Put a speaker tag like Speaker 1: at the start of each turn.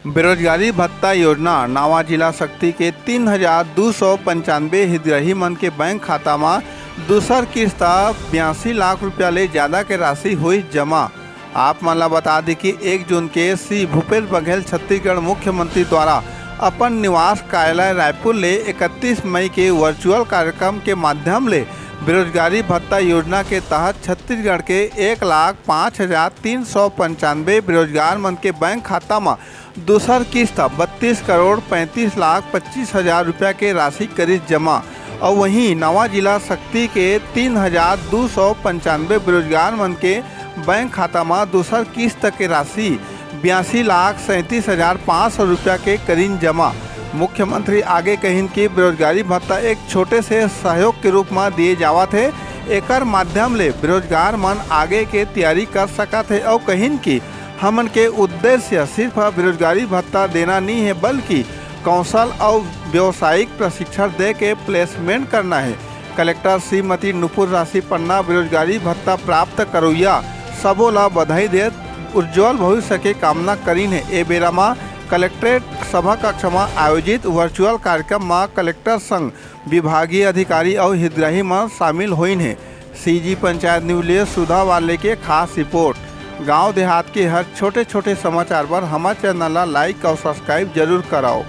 Speaker 1: बेरोजगारी भत्ता योजना नवा जिला शक्ति के 3,295 हितग्राही मन के बैंक खाता में दूसर किस्त 82 लाख रुपया ले ज्यादा के राशि हुई जमा। आप मन ला बता दी कि 1 जून के श्री भूपेश बघेल छत्तीसगढ़ मुख्यमंत्री द्वारा अपन निवास कार्यालय रायपुर ले 31 मई के वर्चुअल कार्यक्रम के माध्यम ले बेरोजगारी भत्ता योजना के तहत छत्तीसगढ़ के 1,05,395 बेरोजगार मन के बैंक खाता में दूसर किस्त 32 करोड़ 35 लाख 25 हजार रुपया के राशि करीब जमा। और वहीं नवा जिला शक्ति के 3,295 बेरोजगार मन के बैंक खाता में दूसर किस्त के राशि 82,37,500 रुपया के करीब जमा। मुख्यमंत्री आगे कहिन कि बेरोजगारी भत्ता एक छोटे से सहयोग के रूप में दिए जावत है। एकर माध्यम ले बेरोजगार मन आगे के तैयारी कर सकत है। और कहिन कि हमन के उद्देश्य सिर्फ बेरोजगारी भत्ता देना नहीं है, बल्कि कौशल और व्यावसायिक प्रशिक्षण दे के प्लेसमेंट करना है। कलेक्टर श्रीमती नुपुर राशि पन्ना बेरोजगारी भत्ता प्राप्त करोया सबो ला बधाई दे उज्जवल भविष्य के कामना करीन है। ए बेरा में कलेक्ट्रेट सभा कक्ष में आयोजित वर्चुअल कार्यक्रम में कलेक्टर संग विभागीय अधिकारी और हितग्राही में शामिल हुईन है। सीजी पंचायत न्यूज़ लिए सुधा वाले के खास रिपोर्ट। गांव देहात के हर छोटे छोटे समाचार पर हमारे चैनल ला लाइक और सब्सक्राइब जरूर कराओ।